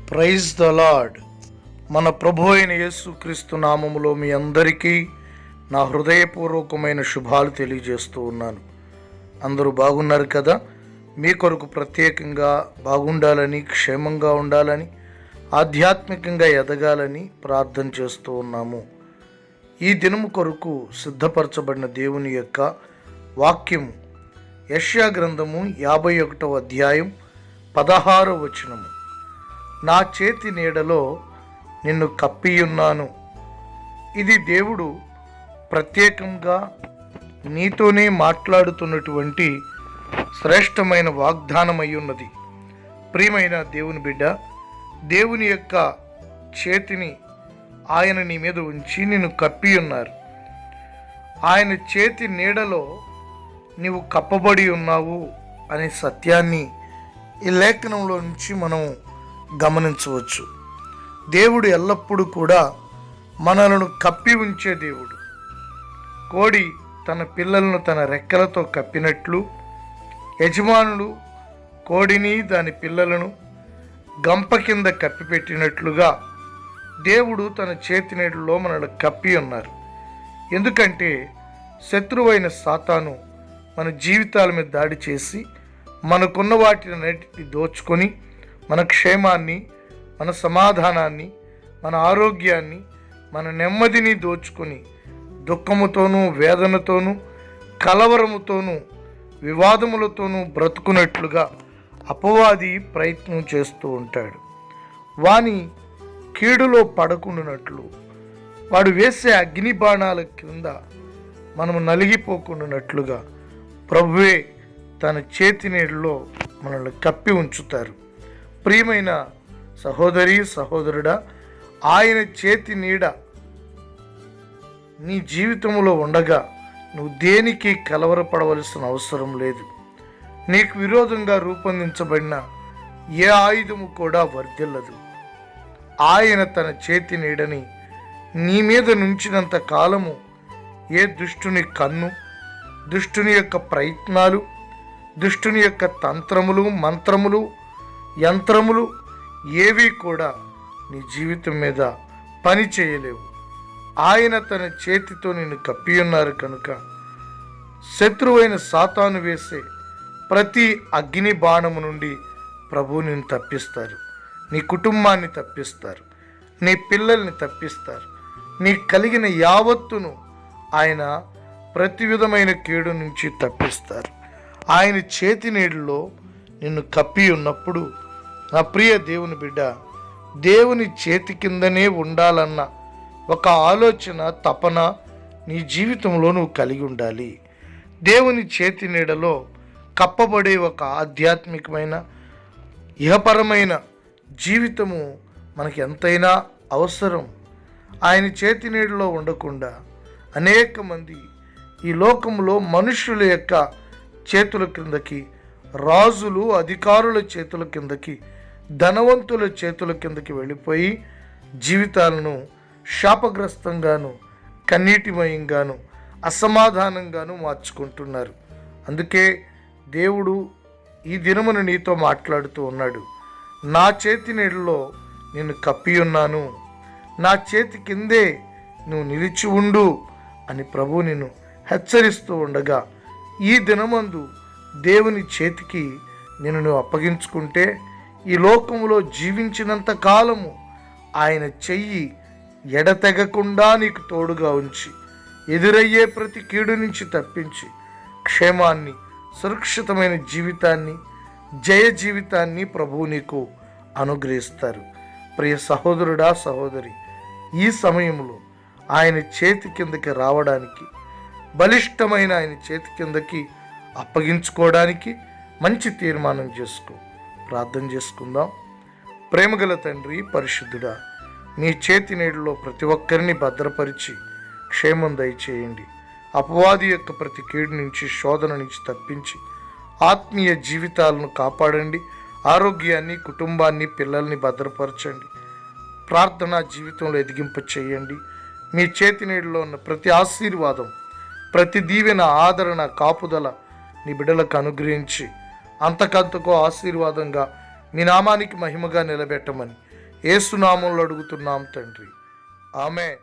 Praise the lord. మన ప్రభు అయిన యేసు క్రీస్తు నామములో మీ అందరికీ నా హృదయపూర్వకమైన శుభాలు తెలియజేస్తూ ఉన్నాను. అందరూ బాగున్నారు కదా? మీ కొరకు ప్రత్యేకంగా బాగుండాలని, క్షేమంగా ఉండాలని, ఆధ్యాత్మికంగా ఎదగాలని ప్రార్థన చేస్తూ ఉన్నాము. ఈ దినము కొరకు సిద్ధపరచబడిన దేవుని యొక్క వాక్యము యెషయా గ్రంథము 51వ అధ్యాయం 16వ వచనము. నా చేతి నీడలో నిన్ను కప్పియున్నాను. ఇది దేవుడు ప్రత్యేకంగా నీతోనే మాట్లాడుతున్నటువంటి శ్రేష్టమైన వాగ్దానం అయ్యున్నది. ప్రియమైన దేవుని బిడ్డ, దేవుని యొక్క చేతిని ఆయన నీ మీద ఉంచి నిన్ను కప్పి ఉన్నారు. ఆయన చేతి నీడలో నీవు కప్పబడి ఉన్నావు అనే సత్యాన్ని ఈ లేఖనంలో నుంచి మనం గమనించవచ్చు. దేవుడు ఎల్లప్పుడూ కూడా మనలను కప్పి ఉంచే దేవుడు. కోడి తన పిల్లలను తన రెక్కలతో కప్పినట్లు, యజమానులు కోడిని దాని పిల్లలను గంప కింద కప్పిపెట్టినట్లుగా దేవుడు తన చేతి నీడలో మనల్ని కప్పి ఉన్నారు. ఎందుకంటే శత్రువైన సాతాను మన జీవితాల మీద దాడి చేసి మనకున్న వాటిని దోచుకొని మన క్షేమాన్ని, మన సమాధానాన్ని, మన ఆరోగ్యాన్ని, మన నెమ్మదిని దోచుకొని దుఃఖముతోనూ, వేదనతోనూ, కలవరముతోనూ, వివాదములతోనూ బ్రతుకున్నట్లుగా అపవాది ప్రయత్నం చేస్తూ ఉంటాడు. వాని కీడులో పడకుండానట్లు, వాడు వేసే అగ్ని బాణాల క్రింద మనము నలిగిపోకుండానట్లుగా ప్రభువే తన చేతి నీడలో మనల్ని కప్పి ఉంచుతారు. ప్రియమైన సహోదరి, సహోదరుడా, ఆయన చేతి నీడ నీ జీవితంలో ఉండగా నువ్వు దేనికి కలవరపడవలసిన అవసరం లేదు. నీకు విరోధంగా రూపొందించబడిన ఏ ఆయుధము కూడా వర్ధిల్లదు. ఆయన తన చేతి నీడని నీ మీద నుంచినంత కాలము ఏ దుష్టుని కన్ను, దుష్టుని యొక్క ప్రయత్నాలు, దుష్టుని యొక్క తంత్రములు, మంత్రములు, యంత్రములు ఏవి కూడా నీ జీవితం మీద పని చేయలేవు. ఆయన తన చేతితో నిన్ను కప్పి ఉన్నారు కనుక శత్రువైన సాతాను వేసే ప్రతి అగ్ని బాణము నుండి ప్రభువు నిన్ను తప్పిస్తారు. నీ కుటుంబాన్ని తప్పిస్తారు, నీ పిల్లల్ని తప్పిస్తారు. నీ కలిగిన యావత్తును ఆయన ప్రతి విధమైన కీడు నుంచి తప్పిస్తారు. ఆయన చేతి నీడలో నిన్ను కప్పి ఉన్నప్పుడు నా ప్రియ దేవుని బిడ్డ, దేవుని చేతి కిందనే ఉండాలన్న ఒక ఆలోచన, తపన నీ జీవితంలో నువ్వు కలిగి ఉండాలి. దేవుని చేతి నీడలో కప్పబడే ఒక ఆధ్యాత్మికమైన, ఇహపరమైన జీవితము మనకి ఎంతైనా అవసరం. ఆయన చేతి నీడలో ఉండకుండా అనేక మంది ఈ లోకంలో మనుషుల యొక్క చేతుల కిందకి, రాజులు, అధికారుల చేతుల కిందకి, ధనవంతుల చేతుల కిందకి వెళ్ళిపోయి జీవితాలను శాపగ్రస్తంగాను, కన్నీటిమయంగాను, అసమాధానంగాను మార్చుకుంటున్నారు. అందుకే దేవుడు ఈ దినమును నీతో మాట్లాడుతూ ఉన్నాడు. నా చేతి నీడలో నిన్ను కప్పి ఉన్నాను, నా చేతి కిందే నువ్వు నిలిచి ఉండు అని ప్రభువు నిన్ను హెచ్చరిస్తూ ఉండగా, ఈ దినమందు దేవుని చేతికి నిన్ను నువ్వు అప్పగించుకుంటే ఈ లోకంలో జీవించినంత కాలము ఆయన చెయ్యి ఎడతెగకుండా నీకు తోడుగా ఉంచి, ఎదురయ్యే ప్రతి కీడు నుంచి తప్పించి క్షేమాన్ని, సురక్షితమైన జీవితాన్ని, జయ జీవితాన్ని ప్రభువు నీకు అనుగ్రహిస్తారు. ప్రియ సహోదరుడా, సహోదరి, ఈ సమయంలో ఆయన చేతి కిందకి రావడానికి, బలిష్టమైన ఆయన చేతి కిందకి అప్పగించుకోవడానికి మంచి తీర్మానం చేసుకో. ప్రార్థన చేసుకుందాం. ప్రేమగల తండ్రి, పరిశుద్ధుడా, నీ చేతి నీడలో ప్రతి ఒక్కరిని భద్రపరిచి క్షేమం దయచేయండి. అపవాది యొక్క ప్రతి కీడు నుంచి, శోధన నుంచి తప్పించి ఆత్మీయ జీవితాలను కాపాడండి. ఆరోగ్యాన్ని, కుటుంబాన్ని, పిల్లల్ని భద్రపరచండి. ప్రార్థనా జీవితంలో ఎదిగింప చేయండి. మీ చేతి నీడలో ఉన్న ప్రతి ఆశీర్వాదం, ప్రతి దీవెన, ఆదరణ, కాపుదల నీ బిడ్డలకు అనుగ్రహించి అంతకంతకో ఆశీర్వాదంగా మీ నామానికి మహిమగా నిలబెట్టమని యేసు నామములో అడుగుతున్నాం తండ్రి, ఆమేన్.